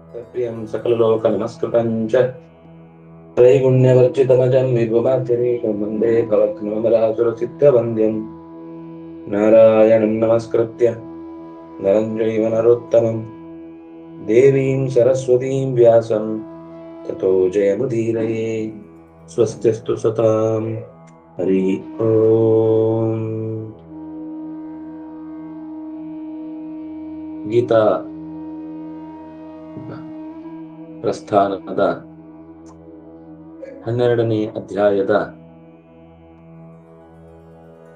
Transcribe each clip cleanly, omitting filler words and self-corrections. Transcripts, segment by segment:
प्रियं सकललोकनमस्कृतं च त्रैगुण्यवर्जितमजं विभुमाद्यमीकं वन्दे भवत्कमलासुरसिद्धवन्द्यं नारायणं नमस्कृत्य नरं चैव नरोत्तमं देवीं सरस्वतीं व्यासं ततो जयमुदीरये। स्वस्तिस्तु सतां हरि ओम्। ಗೀತಾ ಪ್ರಸ್ಥಾನದ 12ನೇ ಅಧ್ಯಾಯದ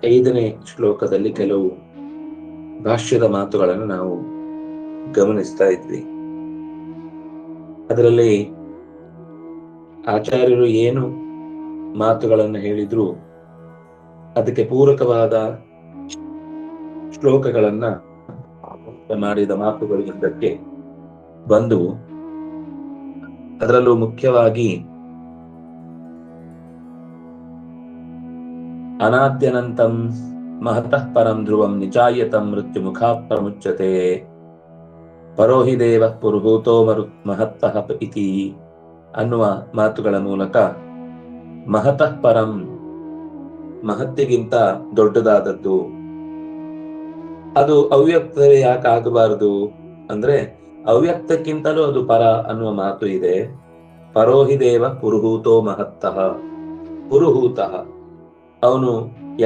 5ನೇ ಶ್ಲೋಕದಲ್ಲಿ ಕೆಲವು ಭಾಷ್ಯದ ಮಾತುಗಳನ್ನು ನಾವು ಗಮನಿಸ್ತಾ ಇದ್ವಿ. ಅದರಲ್ಲಿ ಆಚಾರ್ಯರು ಏನು ಮಾತುಗಳನ್ನು ಹೇಳಿದ್ರು ಅದಕ್ಕೆ ಪೂರಕವಾದ ಶ್ಲೋಕಗಳನ್ನ ಮಾಡಿದ ಮಾತುಗಳು ಇದಕ್ಕೆ ಬಂದವು. ಅದರಲ್ಲೂ ಮುಖ್ಯವಾಗಿ ಅನಾದ್ಯನಂತಂ ಮಹತಃ ಪರಂ ಧ್ರುವಂ ನಿಚಾಯತಂ ಮೃತ್ಯು ಮುಖಾತ್ ಪ್ರಮುಚ್ಯತೆ ಪರೋಹಿ ದೇವ ಪುರುಹೂತೋ ಮಹತ್ತಃ ಇತಿ ಅನ್ನುವ ಮಾತುಗಳ ಮೂಲಕ ಮಹತಃ ಪರಂ, ಮಹತ್ತಿಗಿಂತ ದೊಡ್ಡದಾದದ್ದು, ಅದು ಅವ್ಯಕ್ತವೇ ಯಾಕೆ ಆಗಬಾರದು ಅಂದ್ರೆ ಅವ್ಯಕ್ತಕ್ಕಿಂತಲೂ ಅದು ಪರ ಅನ್ನುವ ಮಾತು ಇದೆ. ಪರೋಹಿ ದೇವ ಪುರುಹೂತೋ ಮಹತ್ತಃ, ಪುರುಹೂತಃ ಅವನು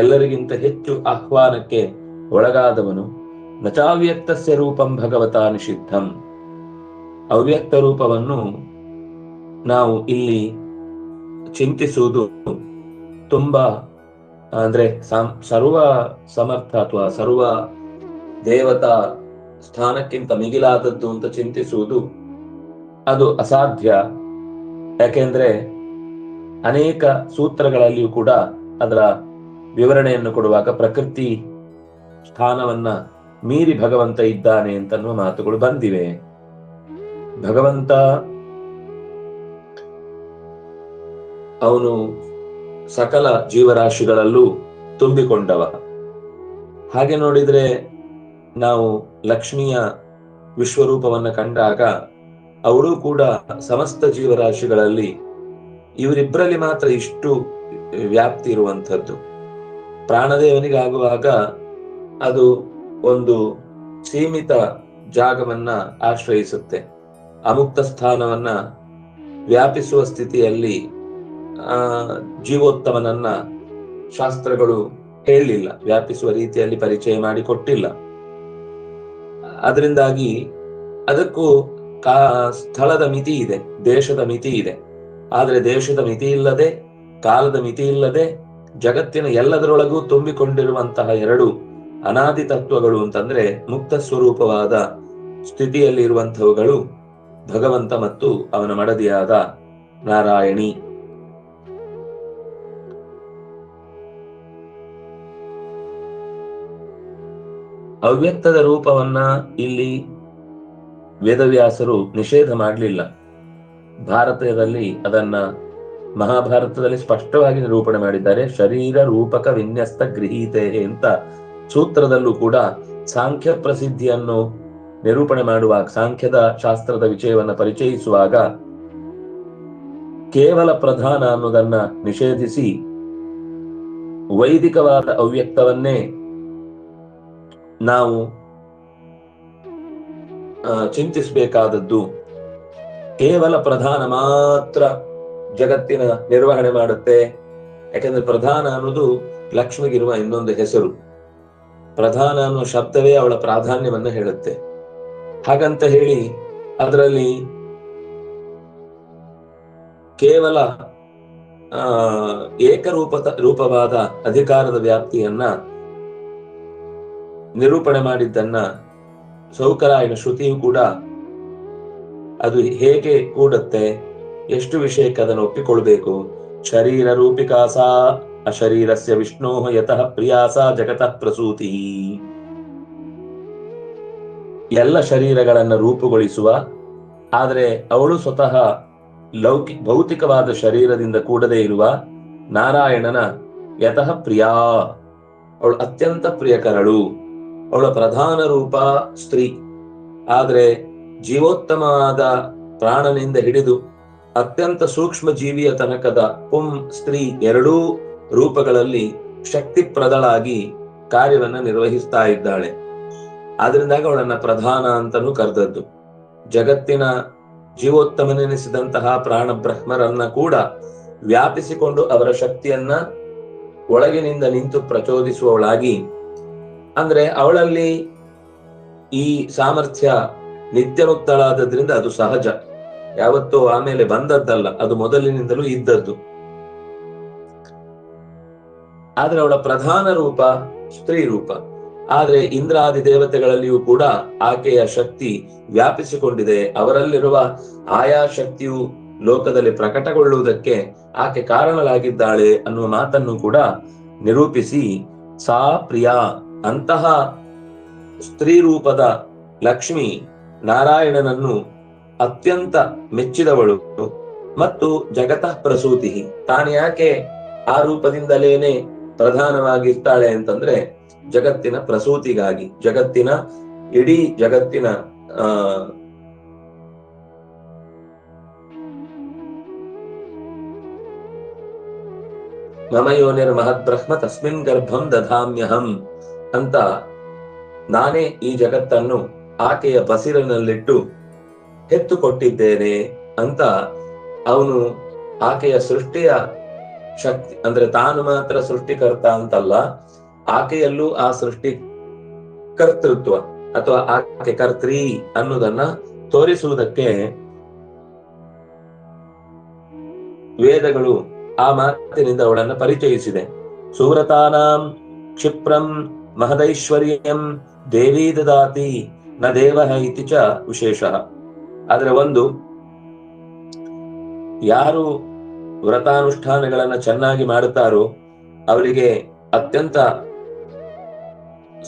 ಎಲ್ಲರಿಗಿಂತ ಹೆಚ್ಚು ಆಹ್ವಾನಕ್ಕೆ ಒಳಗಾದವನು. ನಚಾವ್ಯಕ್ತಸ್ಯ ರೂಪಂ ಭಗವತಾ ನಿಷಿದ್ಧಂ, ಅವ್ಯಕ್ತ ರೂಪವನ್ನು ನಾವು ಇಲ್ಲಿ ಚಿಂತಿಸುವುದು ತುಂಬಾ ಅಂದ್ರೆ ಸರ್ವ ಸಮರ್ಥ ಅಥವಾ ಸರ್ವ ದೇವತಾ ಸ್ಥಾನಕ್ಕಿಂತ ಮಿಗಿಲಾದದ್ದು ಅಂತ ಚಿಂತಿಸುವುದು ಅದು ಅಸಾಧ್ಯ. ಯಾಕೆಂದ್ರೆ ಅನೇಕ ಸೂತ್ರಗಳಲ್ಲಿಯೂ ಕೂಡ ಅದರ ವಿವರಣೆಯನ್ನು ಕೊಡುವಾಗ ಪ್ರಕೃತಿ ಸ್ಥಾನವನ್ನ ಮೀರಿ ಭಗವಂತ ಇದ್ದಾನೆ ಅಂತನ್ನುವ ಮಾತುಗಳು ಬಂದಿವೆ. ಭಗವಂತ ಅವನು ಸಕಲ ಜೀವರಾಶಿಗಳಲ್ಲೂ ತುಂಬಿಕೊಂಡವ. ಹಾಗೆ ನೋಡಿದ್ರೆ ನಾವು ಲಕ್ಷ್ಮಿಯ ವಿಶ್ವರೂಪವನ್ನು ಕಂಡಾಗ ಅವಳು ಕೂಡ ಸಮಸ್ತ ಜೀವರಾಶಿಗಳಲ್ಲಿ ಇವರಿಬ್ಬರಲ್ಲಿ ಮಾತ್ರ ಇಷ್ಟು ವ್ಯಾಪ್ತಿ ಇರುವಂಥದ್ದು. ಪ್ರಾಣದೇವನಿಗಾಗುವಾಗ ಅದು ಒಂದು ಸೀಮಿತ ಜಾಗವನ್ನ ಆಶ್ರಯಿಸುತ್ತೆ. ಅಮುಕ್ತ ಸ್ಥಾನವನ್ನ ವ್ಯಾಪಿಸುವ ಸ್ಥಿತಿಯಲ್ಲಿ ಜೀವೋತ್ತಮನನ್ನ ಶಾಸ್ತ್ರಗಳು ಹೇಳಲಿಲ್ಲ, ವ್ಯಾಪಿಸುವ ರೀತಿಯಲ್ಲಿ ಪರಿಚಯ ಮಾಡಿಕೊಟ್ಟಿಲ್ಲ. ಅದರಿಂದಾಗಿ ಅದಕ್ಕೂ ಸ್ಥಳದ ಮಿತಿ ಇದೆ, ದೇಶದ ಮಿತಿ ಇದೆ. ಆದರೆ ದೇಶದ ಮಿತಿ ಇಲ್ಲದೆ, ಕಾಲದ ಮಿತಿ ಇಲ್ಲದೆ ಜಗತ್ತಿನ ಎಲ್ಲದರೊಳಗೂ ತುಂಬಿಕೊಂಡಿರುವಂತಹ ಎರಡು ಅನಾದಿ ತತ್ವಗಳು ಅಂತಂದ್ರೆ ಮುಕ್ತ ಸ್ವರೂಪವಾದ ಸ್ಥಿತಿಯಲ್ಲಿ ಇರುವಂತಹವುಗಳು ಭಗವಂತ ಮತ್ತು ಅವನ ಮಡದಿಯಾದ ನಾರಾಯಣಿ. ಅವ್ಯಕ್ತದ ರೂಪವನ್ನ ಇಲ್ಲಿ ವೇದವ್ಯಾಸರು ನಿಷೇಧ ಮಾಡಲಿಲ್ಲ. ಭಾರತದಲ್ಲಿ ಅದನ್ನ ಮಹಾಭಾರತದಲ್ಲಿ ಸ್ಪಷ್ಟವಾಗಿ ನಿರೂಪಣೆ ಮಾಡಿದ್ದಾರೆ. ಶರೀರ ರೂಪಕ ವಿನ್ಯಸ್ತ ಗೃಹೀತೆ ಅಂತ ಸೂತ್ರದಲ್ಲೂ ಕೂಡ ಸಾಂಖ್ಯ ಪ್ರಸಿದ್ಧಿಯನ್ನು ನಿರೂಪಣೆ ಮಾಡುವಾಗ, ಸಾಂಖ್ಯದ ಶಾಸ್ತ್ರದ ವಿಷಯವನ್ನ ಪರಿಚಯಿಸುವಾಗ ಕೇವಲ ಪ್ರಧಾನ ಅನ್ನೋದನ್ನ ನಿಷೇಧಿಸಿ ವೈದಿಕವಾದ ಅವ್ಯಕ್ತವನ್ನೇ ನಾವು ಚಿಂತಿಸಬೇಕಾದದ್ದು. ಕೇವಲ ಪ್ರಧಾನ ಮಾತ್ರ ಜಗತ್ತಿನ ನಿರ್ವಹಣೆ ಮಾಡುತ್ತೆ. ಯಾಕಂದ್ರೆ ಪ್ರಧಾನ ಅನ್ನೋದು ಲಕ್ಷ್ಮಿಗಿರುವ ಇನ್ನೊಂದು ಹೆಸರು. ಪ್ರಧಾನ ಅನ್ನುವ ಶಬ್ದವೇ ಅವಳ ಪ್ರಾಧಾನ್ಯವನ್ನ ಹೇಳುತ್ತೆ. ಹಾಗಂತ ಹೇಳಿ ಅದರಲ್ಲಿ ಕೇವಲ ರೂಪವಾದ ಅಧಿಕಾರದ ವ್ಯಾಪ್ತಿಯನ್ನ ನಿರೂಪಣೆ ಮಾಡಿದ್ದನ್ನ ಸೌಕರಾಯನ ಶ್ರುತಿಯು ಕೂಡ ಅದು ಹೇಗೆ ಕೂಡುತ್ತೆ, ಎಷ್ಟು ವಿಷಯಕ್ಕೆ ಅದನ್ನು ಒಪ್ಪಿಕೊಳ್ಬೇಕು. ಶರೀರ ರೂಪಿಕಾಸಾ ಅಶರೀರಸ್ಯ ವಿಷ್ಣೋ ಯತಃ ಪ್ರಿಯಾಸಾ ಜಗತಃ ಪ್ರಸೂತಿ. ಎಲ್ಲ ಶರೀರಗಳನ್ನ ರೂಪುಗೊಳಿಸುವ, ಆದರೆ ಅವಳು ಸ್ವತಃ ಭೌತಿಕವಾದ ಶರೀರದಿಂದ ಕೂಡದೇ ಇರುವ ನಾರಾಯಣನ ಯತಃ ಪ್ರಿಯಾ, ಅವಳು ಅತ್ಯಂತ ಪ್ರಿಯಕರಳು. ಅವಳ ಪ್ರಧಾನ ರೂಪ ಸ್ತ್ರೀ, ಆದರೆ ಜೀವೋತ್ತಮವಾದ ಪ್ರಾಣನಿಂದ ಹಿಡಿದು ಅತ್ಯಂತ ಸೂಕ್ಷ್ಮ ಜೀವಿಯ ತನಕದ ಪುಂ ಸ್ತ್ರೀ ಎರಡೂ ರೂಪಗಳಲ್ಲಿ ಶಕ್ತಿಪ್ರದಳಾಗಿ ಕಾರ್ಯವನ್ನ ನಿರ್ವಹಿಸ್ತಾ ಇದ್ದಾಳೆ. ಆದ್ರಿಂದಾಗ ಅವಳನ್ನ ಪ್ರಧಾನ ಅಂತಲೂ ಕರೆದದ್ದು. ಜಗತ್ತಿನ ಜೀವೋತ್ತಮನೆನಿಸಿದಂತಹ ಪ್ರಾಣ ಬ್ರಹ್ಮರನ್ನ ಕೂಡ ವ್ಯಾಪಿಸಿಕೊಂಡು ಅವರ ಶಕ್ತಿಯನ್ನ ಒಳಗಿನಿಂದ ನಿಂತು ಪ್ರಚೋದಿಸುವವಳಾಗಿ, ಅಂದ್ರೆ ಅವಳಲ್ಲಿ ಈ ಸಾಮರ್ಥ್ಯ ನಿತ್ಯ ಮುಕ್ತಳಾದದ್ರಿಂದ ಅದು ಸಹಜ, ಯಾವತ್ತೂ ಆಮೇಲೆ ಬಂದದ್ದಲ್ಲ, ಅದು ಮೊದಲಿನಿಂದಲೂ ಇದ್ದದ್ದು. ಆದ್ರೆ ಅವಳ ಪ್ರಧಾನ ರೂಪ ಸ್ತ್ರೀ ರೂಪ. ಆದ್ರೆ ಇಂದ್ರಾದಿ ದೇವತೆಗಳಲ್ಲಿಯೂ ಕೂಡ ಆಕೆಯ ಶಕ್ತಿ ವ್ಯಾಪಿಸಿಕೊಂಡಿದೆ. ಅವರಲ್ಲಿರುವ ಆಯಾ ಶಕ್ತಿಯು ಲೋಕದಲ್ಲಿ ಪ್ರಕಟಗೊಳ್ಳುವುದಕ್ಕೆ ಆಕೆ ಕಾರಣಲಾಗಿದ್ದಾಳೆ ಅನ್ನುವ ಮಾತನ್ನು ಕೂಡ ನಿರೂಪಿಸಿ, ಸಾ ಪ್ರಿಯಾ, ಅಂತಹ ಸ್ತ್ರೀ ರೂಪದ ಲಕ್ಷ್ಮಿ ನಾರಾಯಣನನ್ನು ಅತ್ಯಂತ ಮೆಚ್ಚಿದವಳು. ಮತ್ತು ಜಗತಃ ಪ್ರಸೂತಿ, ತಾನು ಯಾಕೆ ಆ ರೂಪದಿಂದಲೇನೆ ಪ್ರಧಾನವಾಗಿರ್ತಾಳೆ ಅಂತಂದ್ರೆ ಜಗತ್ತಿನ ಪ್ರಸೂತಿಗಾಗಿ, ಜಗತ್ತಿನ ಇಡೀ ಜಗತ್ತಿನ ಮಮ ಯೋನಿರ್ ಮಹದ್ಬ್ರಹ್ಮ ತಸ್ಮಿನ್ ಗರ್ಭಂ ದಧಾಮ್ಯಹಂ ಅಂತ, ನಾನೇ ಈ ಜಗತ್ತನ್ನು ಆಕೆಯ ಬಸಿರಿನಲ್ಲಿಟ್ಟು ಹೆತ್ತು ಕೊಟ್ಟಿದ್ದೇನೆ ಅಂತ ಅವನು ಆಕೆಯ ಸೃಷ್ಟಿಯ ಶಕ್ತಿ, ಅಂದ್ರೆ ತಾನು ಮಾತ್ರ ಸೃಷ್ಟಿಕರ್ತ ಅಂತಲ್ಲ, ಆಕೆಯಲ್ಲೂ ಆ ಸೃಷ್ಟಿ ಕರ್ತೃತ್ವ ಅಥವಾ ಆಕೆ ಕರ್ತ್ರಿ ಅನ್ನೋದನ್ನ ತೋರಿಸುವುದಕ್ಕೆ ವೇದಗಳು ಆ ಮಾತಿನಿಂದ ಅವಳನ್ನು ಪರಿಚಯಿಸಿದೆ. ಸುವ್ರತಾನಾಂ ಕ್ಷಿಪ್ರಂ ಮಹದೈಶ್ವರ್ಯಂ ದೇವಿ ದದಾತಿ ನ ದೇವಃ ಇತಿ ಚ ವಿಶೇಷ. ಆದ್ರೆ ಒಂದು, ಯಾರು ವ್ರತಾನುಷ್ಠಾನಗಳನ್ನ ಚೆನ್ನಾಗಿ ಮಾಡುತ್ತಾರೋ ಅವರಿಗೆ ಅತ್ಯಂತ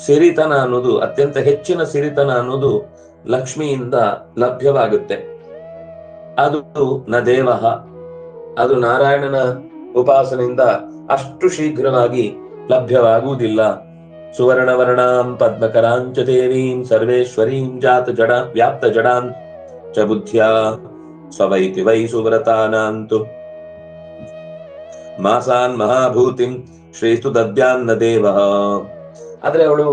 ಸಿರಿತನ ಅನ್ನೋದು, ಅತ್ಯಂತ ಹೆಚ್ಚಿನ ಸಿರಿತನ ಅನ್ನೋದು ಲಕ್ಷ್ಮಿಯಿಂದ ಲಭ್ಯವಾಗುತ್ತೆ. ಅದು ನ ದೇವಃ, ಅದು ನಾರಾಯಣನ ಉಪಾಸನೆಯಿಂದ ಅಷ್ಟು ಶೀಘ್ರವಾಗಿ ಲಭ್ಯವಾಗುವುದಿಲ್ಲ. ಸುವರ್ಣವರ್ಣಾಂ ಪದ್ಮಕರಾಂಚ ದೇವೀಂ ಸರ್ವೇಶ್ವರೀಂ ಜಾತ ಜಡ ವ್ಯಾಪ್ತ ಜಡಾಂ ಚ ಬುದ್ಧ್ಯಾ ಸ್ವವೈತಿ ವೈ ಸುವ್ರತಾನಾಂತು ಮಾಸಾನ್ ಮಹಾಭೂತಿಂ ಶ್ರೇಷ್ಠು ದದ್ಯಾನ್ನ ದೇವ. ಆದ್ರೆ ಅವಳು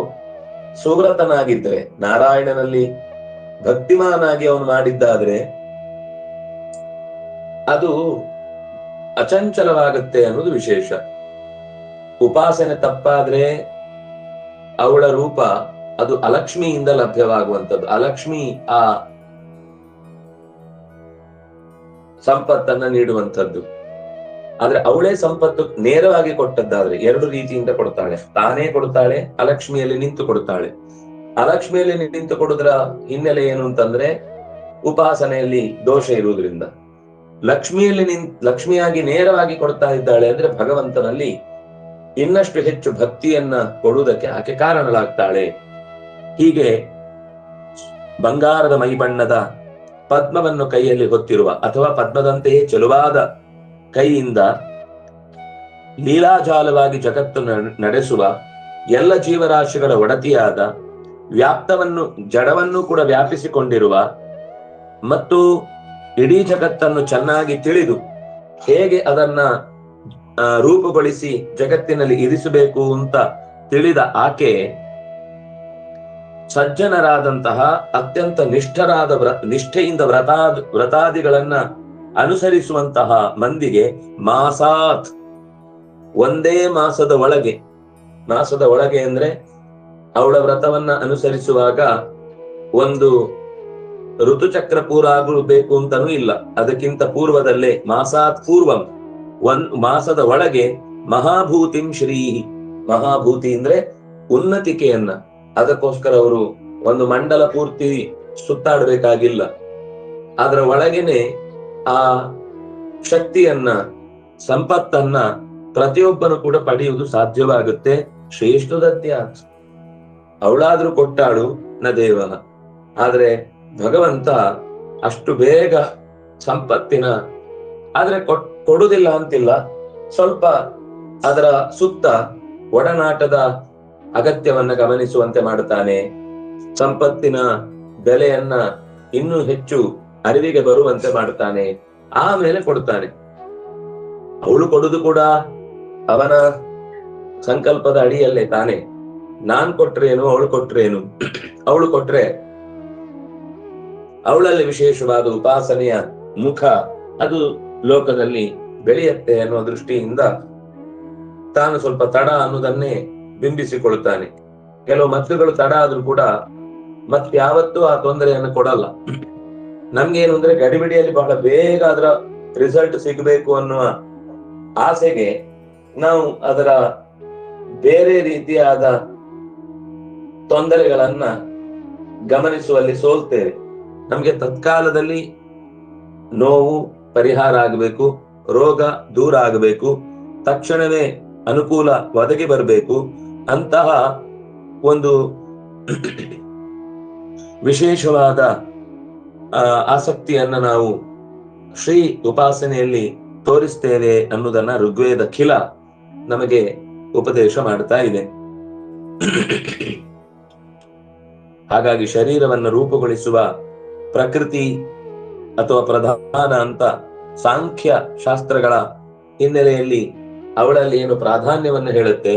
ಸುವ್ರತನಾಗಿದ್ರೆ, ನಾರಾಯಣನಲ್ಲಿ ಭಕ್ತಿಮಾನಾಗಿ ಅವನು ಮಾಡಿದ್ದಾದ್ರೆ ಅದು ಅಚಂಚಲವಾಗುತ್ತೆ ಅನ್ನೋದು ವಿಶೇಷ. ಉಪಾಸನೆ ತಪ್ಪಾದ್ರೆ ಅವಳ ರೂಪ ಅದು ಅಲಕ್ಷ್ಮಿಯಿಂದ ಲಭ್ಯವಾಗುವಂಥದ್ದು. ಅಲಕ್ಷ್ಮಿ ಆ ಸಂಪತ್ತನ್ನ ನೀಡುವಂಥದ್ದು. ಆದ್ರೆ ಅವಳೇ ಸಂಪತ್ತು ನೇರವಾಗಿ ಕೊಟ್ಟದ್ದಾದ್ರೆ ಎರಡು ರೀತಿಯಿಂದ ಕೊಡ್ತಾಳೆ. ತಾನೇ ಕೊಡ್ತಾಳೆ, ಅಲಕ್ಷ್ಮಿಯಲ್ಲಿ ನಿಂತು ಕೊಡ್ತಾಳೆ. ಅಲಕ್ಷ್ಮಿಯಲ್ಲಿ ನಿಂತು ಕೊಡುವುದರ ಹಿನ್ನೆಲೆ ಏನು ಅಂತಂದ್ರೆ ಉಪಾಸನೆಯಲ್ಲಿ ದೋಷ ಇರುವುದರಿಂದ. ಲಕ್ಷ್ಮಿಯಾಗಿ ನೇರವಾಗಿ ಕೊಡ್ತಾ ಇದ್ದಾಳೆ ಅಂದ್ರೆ ಭಗವಂತನಲ್ಲಿ ಇನ್ನಷ್ಟು ಹೆಚ್ಚು ಭಕ್ತಿಯನ್ನ ಕೊಡುವುದಕ್ಕೆ ಆಕೆ ಕಾರಣಳಾಗ್ತಾಳೆ. ಹೀಗೆ ಬಂಗಾರದ ಮೈಬಣ್ಣದ ಪದ್ಮವನ್ನು ಕೈಯಲ್ಲಿ ಹೊತ್ತಿರುವ ಅಥವಾ ಪದ್ಮದಂತೆಯೇ ಚೆಲುವಾದ ಕೈಯಿಂದ ಲೀಲಾಜಾಲವಾಗಿ ಜಗತ್ತನ್ನು ನಡೆಸುವ, ಎಲ್ಲ ಜೀವರಾಶಿಗಳ ಒಡತಿಯಾದ, ವ್ಯಾಪ್ತವನ್ನು ಜಡವನ್ನು ಕೂಡ ವ್ಯಾಪಿಸಿಕೊಂಡಿರುವ ಮತ್ತು ಇಡೀ ಜಗತ್ತನ್ನು ಚೆನ್ನಾಗಿ ತಿಳಿದು ಹೇಗೆ ಅದನ್ನ ರೂಪುಗೊಳಿಸಿ ಜಗತ್ತಿನಲ್ಲಿ ಇರಿಸಬೇಕು ಅಂತ ತಿಳಿದ ಆಕೆ ಸಜ್ಜನರಾದಂತಹ ಅತ್ಯಂತ ನಿಷ್ಠೆಯಿಂದ ವ್ರತಾದಿಗಳನ್ನ ಅನುಸರಿಸುವಂತಹ ಮಂದಿಗೆ ಮಾಸಾತ್, ಒಂದೇ ಮಾಸದ ಒಳಗೆ ಅಂದ್ರೆ ಅವಳ ವ್ರತವನ್ನ ಅನುಸರಿಸುವಾಗ ಒಂದು ಋತುಚಕ್ರ ಪೂರ ಆಗಬೇಕು ಅಂತಾನೂ ಇಲ್ಲ, ಅದಕ್ಕಿಂತ ಪೂರ್ವದಲ್ಲೇ ಮಾಸಾತ್ ಪೂರ್ವಂ, ಮಾಸದ ಒಳಗೆ ಮಹಾಭೂತಿಂ ಶ್ರೀ, ಮಹಾಭೂತಿ ಅಂದ್ರೆ ಉನ್ನತಿಕೆಯನ್ನ, ಅದಕ್ಕೋಸ್ಕರ ಅವರು ಒಂದು ಮಂಡಲ ಪೂರ್ತಿ ಸುತ್ತಾಡಬೇಕಾಗಿಲ್ಲ, ಅದರ ಒಳಗೇನೆ ಆ ಶಕ್ತಿಯನ್ನ, ಸಂಪತ್ತನ್ನ ಪ್ರತಿಯೊಬ್ಬನು ಕೂಡ ಪಡೆಯುವುದು ಸಾಧ್ಯವಾಗುತ್ತೆ. ಶ್ರೇಷ್ಠದತ್ಯಾತ್, ಅವಳಾದ್ರೂ ಕೊಟ್ಟಾಳು ನ ದೇವ. ಆದ್ರೆ ಭಗವಂತ ಅಷ್ಟು ಬೇಗ ಸಂಪತ್ತಿನ, ಆದ್ರೆ ಕೊಡುವುದಿಲ್ಲ ಅಂತಿಲ್ಲ, ಸ್ವಲ್ಪ ಅದರ ಸುತ್ತ ಒಡನಾಟದ ಅಗತ್ಯವನ್ನ ಗಮನಿಸುವಂತೆ ಮಾಡುತ್ತಾನೆ. ಸಂಪತ್ತಿನ ಬೆಲೆಯನ್ನ ಇನ್ನೂ ಹೆಚ್ಚು ಅರಿವಿಗೆ ಬರುವಂತೆ ಮಾಡ್ತಾನೆ, ಆಮೇಲೆ ಕೊಡ್ತಾನೆ. ಅವಳು ಕೊಡುದು ಕೂಡ ಅವನ ಸಂಕಲ್ಪದ ಅಡಿಯಲ್ಲೇ ತಾನೆ. ನಾನ್ ಕೊಟ್ರೇನು, ಅವಳು ಕೊಟ್ರೇನು? ಅವಳು ಕೊಟ್ರೆ ಅವಳಲ್ಲಿ ವಿಶೇಷವಾದ ಉಪಾಸನೆಯ ಮುಖ ಅದು ಲೋಕದಲ್ಲಿ ಬೆಳೆಯತ್ತೆ ಅನ್ನುವ ದೃಷ್ಟಿಯಿಂದ ತಾನು ಸ್ವಲ್ಪ ತಡ ಅನ್ನೋದನ್ನೇ ಬಿಂಬಿಸಿಕೊಳ್ತಾನೆ. ಕೆಲವು ಮದ್ದುಗಳು ತಡ ಆದ್ರೂ ಕೂಡ ಮತ್ಯಾವತ್ತೂ ಆ ತೊಂದರೆಯನ್ನು ಕೊಡಲ್ಲ. ನಮ್ಗೇನು ಅಂದ್ರೆ ಗಡಿಬಿಡಿಯಲ್ಲಿ ಬಹಳ ಬೇಗ ಅದರ ರಿಸಲ್ಟ್ ಸಿಗಬೇಕು ಅನ್ನುವ ಆಸೆಗೆ ನಾವು ಅದರ ಬೇರೆ ರೀತಿಯಾದ ತೊಂದರೆಗಳನ್ನ ಗಮನಿಸುವಲ್ಲಿ ಸೋಲ್ತೇವೆ. ನಮ್ಗೆ ತತ್ಕಾಲದಲ್ಲಿ ನೋವು ಪರಿಹಾರ ಆಗಬೇಕು, ರೋಗ ದೂರ ಆಗಬೇಕು, ತಕ್ಷಣವೇ ಅನುಕೂಲ ಒದಗಿ ಬರಬೇಕು. ಅಂತಹ ಒಂದು ವಿಶೇಷವಾದ ಆಸಕ್ತಿಯನ್ನ ನಾವು ಶ್ರೀ ಉಪಾಸನೆಯಲ್ಲಿ ತೋರಿಸ್ತೇವೆ ಅನ್ನುವುದನ್ನ ಋಗ್ವೇದ ಖಿಲ ನಮಗೆ ಉಪದೇಶ ಮಾಡ್ತಾ ಇದೆ. ಹಾಗಾಗಿ ಶರೀರವನ್ನು ರೂಪುಗೊಳಿಸುವ ಪ್ರಕೃತಿ ಅಥವಾ ಪ್ರಧಾನ ಅಂತ ಸಾಂಖ್ಯ ಶಾಸ್ತ್ರಗಳ ಹಿನ್ನೆಲೆಯಲ್ಲಿ ಅವಳಲ್ಲಿ ಏನು ಪ್ರಾಧಾನ್ಯವನ್ನು ಹೇಳುತ್ತೆ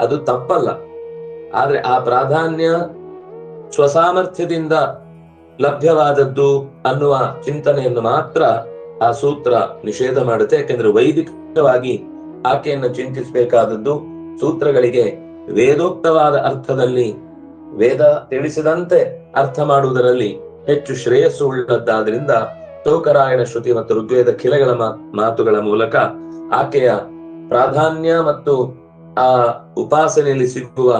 ಅದು ತಪ್ಪಲ್ಲ. ಆದ್ರೆ ಆ ಪ್ರಾಧಾನ್ಯ ಸ್ವಸಾಮರ್ಥ್ಯದಿಂದ ಲಭ್ಯವಾದದ್ದು ಅನ್ನುವ ಚಿಂತನೆಯನ್ನು ಮಾತ್ರ ಆ ಸೂತ್ರ ನಿಷೇಧ ಮಾಡುತ್ತೆ. ಯಾಕೆಂದ್ರೆ ವೈದಿಕವಾಗಿ ಆಕೆಯನ್ನು ಚಿಂತಿಸಬೇಕಾದದ್ದು ಸೂತ್ರಗಳಿಗೆ ವೇದೋಕ್ತವಾದ ಅರ್ಥದಲ್ಲಿ, ವೇದ ತಿಳಿಸಿದಂತೆ ಅರ್ಥ ಮಾಡುವುದರಲ್ಲಿ ಹೆಚ್ಚು ಶ್ರೇಯಸ್ಸು ಉಳ್ಳದ್ದಾದ್ರಿಂದ ತೌಕರಾಯಣ ಶ್ರುತಿ ಮತ್ತು ಋಗ್ವೇದ ಖಿಲಗಳ ಮಾತುಗಳ ಮೂಲಕ ಆಕೆಯ ಪ್ರಾಧಾನ್ಯ ಮತ್ತು ಆ ಉಪಾಸನೆಯಲ್ಲಿ ಸಿಗುವ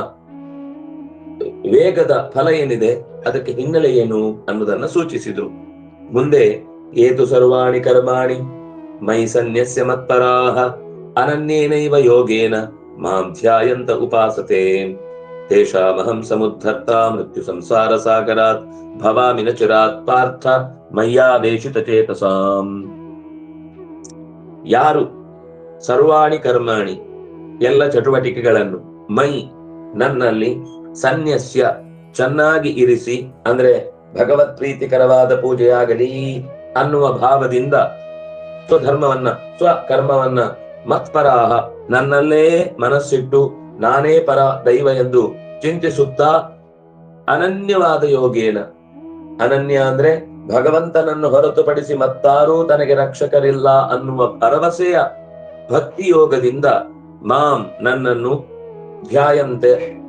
ವೇಗದ ಫಲ ಏನಿದೆ ಅದಕ್ಕೆ ಹಿನ್ನೆಲೆ ಏನು ಅನ್ನೋದನ್ನ ಸೂಚಿಸಿದ್ರು. ಮುಂದೆ ಏತು ಸರ್ವಾಣಿ ಕರ್ಮಾಣಿ ಮೈ ಸನ್ಯಸ್ಯ ಮತ್ಪರಾಹ ಅನನ್ಯೇನೈವ ಯೋಗೇನ ಮಾಂ ಧ್ಯಾಯಂತ ಉಪಾಸತೆ ತೇಷಾಮಹಂ ಸಮುದ್ಧರ್ತ ಮೃತ್ಯು ಸಂಸಾರ ಸಾಗರಾತ್ ಭವಾಮಿ ನ ಚಿರಾತ್ ಪಾರ್ಥ ಮಯ್ಯಾವೇಶಿತ ಚೇತಸಾಂ. ಯಾರು ಸರ್ವಾಣಿ ಕರ್ಮಾಣಿ ಎಲ್ಲ ಚಟುವಟಿಕೆಗಳನ್ನು ಮೈ ನನ್ನಲ್ಲಿ ಸನ್ಯಸ್ಯ ಚೆನ್ನಾಗಿ ಇರಿಸಿ, ಅಂದ್ರೆ ಭಗವತ್ ಪ್ರೀತಿಕರವಾದ ಪೂಜೆಯಾಗಲಿ ಅನ್ನುವ ಭಾವದಿಂದ ಸ್ವಧರ್ಮವನ್ನ ಸ್ವಕರ್ಮವನ್ನ ಮತ್ಪರಾಹ ನನ್ನಲ್ಲೇ ಮನಸ್ಸಿಟ್ಟು ನಾನೇ ಪರ ದೈವ ಎಂದು ಚಿಂತಿಸುತ್ತಾ ಅನನ್ಯವಾದ ಯೋಗೇನ, ಅನನ್ಯ ಅಂದ್ರೆ ಭಗವಂತನನ್ನು ಹೊರತುಪಡಿಸಿ ಮತ್ತಾರೂ ತನಗೆ ರಕ್ಷಕರಿಲ್ಲ ಅನ್ನುವ ಭರವಸೆಯ ಭಕ್ತಿ ಯೋಗದಿಂದ ಮಾಂ ನನ್ನನ್ನು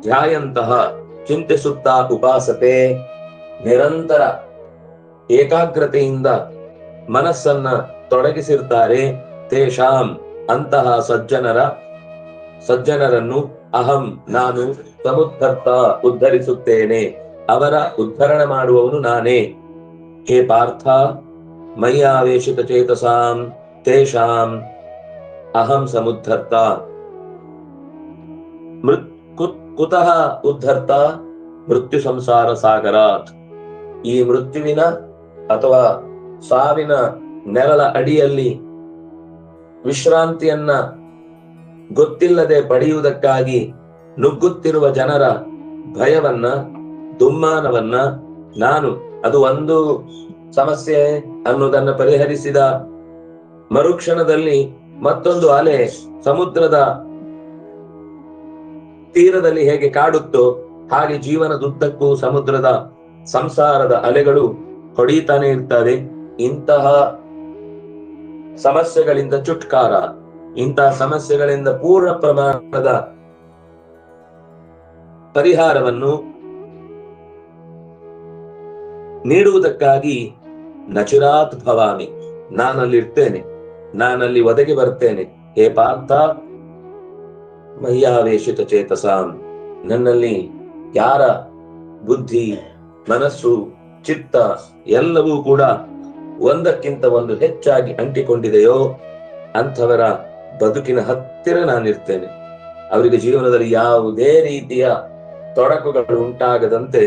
ಧ್ಯಾಯಂತಹ ಚಿಂತಿಸುತ್ತಾ ಉಪಾಸತೆ ನಿರಂತರ ಏಕಾಗ್ರತೆಯಿಂದ ಮನಸ್ಸನ್ನ ತೊಡಗಿಸಿರ್ತಾರೆ. ತೇಷಾಂ ಅಂತಹ ಸಜ್ಜನರನ್ನು ಅಹಂ ನಾನು ಸಮುದ್ಧರ್ತ ಉದ್ಧರಿಸುತ್ತೇನೆ, ಅವರ ಉದ್ಧರಣ ಮಾಡುವವನು ನಾನೇ. ಹೇ ಪಾರ್ಥ ಮಯ್ಯಾವೇಶಿತ ಚೇತಸಾಂ ತೇಷಾಂ ಅಹಂ ಸಮುದ್ಧರ್ತ. ಕುತಃ ಉದ್ಧರ್ತ ಮೃತ್ಯು ಸಂಸಾರ ಸಾಗರಾತ್. ಈ ಮೃತ್ಯುವಿನ ಅಥವಾ ಸಾವಿನ ನೆರಳ ಅಡಿಯಲ್ಲಿ ವಿಶ್ರಾಂತಿಯನ್ನ ಗೊತ್ತಿಲ್ಲದೆ ಪಡೆಯುವುದಕ್ಕಾಗಿ ನುಗ್ಗುತ್ತಿರುವ ಜನರ ಭಯವನ್ನ ದುಮ್ಮಾನವನ್ನ ನಾನು, ಅದು ಒಂದು ಸಮಸ್ಯೆ ಅನ್ನೋದನ್ನ ಪರಿಹರಿಸಿದ ಮರುಕ್ಷಣದಲ್ಲಿ ಮತ್ತೊಂದು ಅಲೆ ಸಮುದ್ರದ ತೀರದಲ್ಲಿ ಹೇಗೆ ಕಾಡುತ್ತೋ ಹಾಗೆ ಜೀವನದುದ್ದಕ್ಕೂ ಸಮುದ್ರದ ಸಂಸಾರದ ಅಲೆಗಳು ಹೊಡೀತಾನೆ ಇರ್ತವೆ. ಇಂತಹ ಸಮಸ್ಯೆಗಳಿಂದ ಚುಟ್ಕಾರ, ಇಂತಹ ಸಮಸ್ಯೆಗಳಿಂದ ಪೂರ್ಣ ಪ್ರಮಾಣದ ಪರಿಹಾರವನ್ನು ನೀಡುವುದಕ್ಕಾಗಿ ನಚಿರಾತ್ ಭವಾಮಿ, ನಾನಲ್ಲಿರ್ತೇನೆ, ನಾನಲ್ಲಿ ಒದಗಿ ಬರ್ತೇನೆ. ಹೇ ಪಾರ್ಥ ಮಯ್ಯಾವೇಶಿತ ಚೇತಸಾಂ, ನನ್ನಲ್ಲಿ ಯಾರ ಬುದ್ಧಿ ಮನಸ್ಸು ಚಿತ್ತ ಎಲ್ಲವೂ ಕೂಡ ಒಂದಕ್ಕಿಂತ ಒಂದು ಹೆಚ್ಚಾಗಿ ಅಂಟಿಕೊಂಡಿದೆಯೋ ಅಂಥವರ ಬದುಕಿನ ಹತ್ತಿರ ನಾನಿರ್ತೇನೆ. ಅವರಿಗೆ ಜೀವನದಲ್ಲಿ ಯಾವುದೇ ರೀತಿಯ ತೊಡಕುಗಳು ಉಂಟಾಗದಂತೆ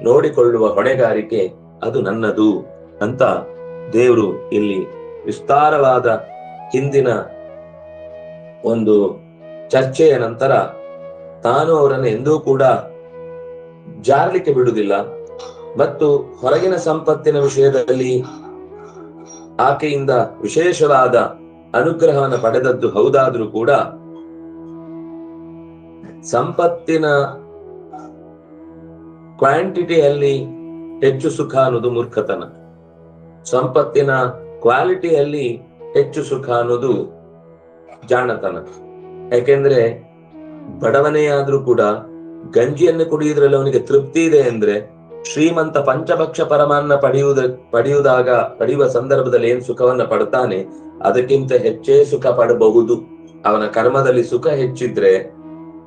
ನೋಡಿಕೊಳ್ಳುವ ಹೊಣೆಗಾರಿಕೆ ಅದು ನನ್ನದು ಅಂತ ದೇವರು ಇಲ್ಲಿ ವಿಸ್ತಾರವಾದ ಹಿಂದಿನ ಒಂದು ಚರ್ಚೆಯ ನಂತರ ತಾನು ಅವರನ್ನು ಎಂದೂ ಕೂಡ ಜಾರ್ಲಿಕ್ಕೆ ಬಿಡುವುದಿಲ್ಲ ಮತ್ತು ಹೊರಗಿನ ಸಂಪತ್ತಿನ ವಿಷಯದಲ್ಲಿ ಆಕೆಯಿಂದ ವಿಶೇಷವಾದ ಅನುಗ್ರಹವನ್ನು ಪಡೆದದ್ದು ಹೌದಾದ್ರೂ ಕೂಡ ಸಂಪತ್ತಿನ ಕ್ವಾಂಟಿಟಿಯಲ್ಲಿ ಹೆಚ್ಚು ಸುಖ ಅನ್ನೋದು ಮೂರ್ಖತನ. ಸಂಪತ್ತಿನ ಕ್ವಾಲಿಟಿಯಲ್ಲಿ ಹೆಚ್ಚು ಸುಖ ಅನ್ನೋದು ಜಾಣತನ. ಯಾಕೆಂದ್ರೆ ಬಡವನೇ ಆದ್ರೂ ಕೂಡ ಗಂಜಿಯನ್ನು ಕುಡಿಯುವುದ್ರಲ್ಲಿ ಅವನಿಗೆ ತೃಪ್ತಿ ಇದೆ ಅಂದ್ರೆ, ಶ್ರೀಮಂತ ಪಂಚಭಕ್ಷ ಪರಮಾನ್ನ ಪಡೆಯುವ ಸಂದರ್ಭದಲ್ಲಿ ಏನ್ ಸುಖವನ್ನ ಪಡ್ತಾನೆ ಅದಕ್ಕಿಂತ ಹೆಚ್ಚೇ ಸುಖ ಪಡಬಹುದು. ಅವನ ಕರ್ಮದಲ್ಲಿ ಸುಖ ಹೆಚ್ಚಿದ್ರೆ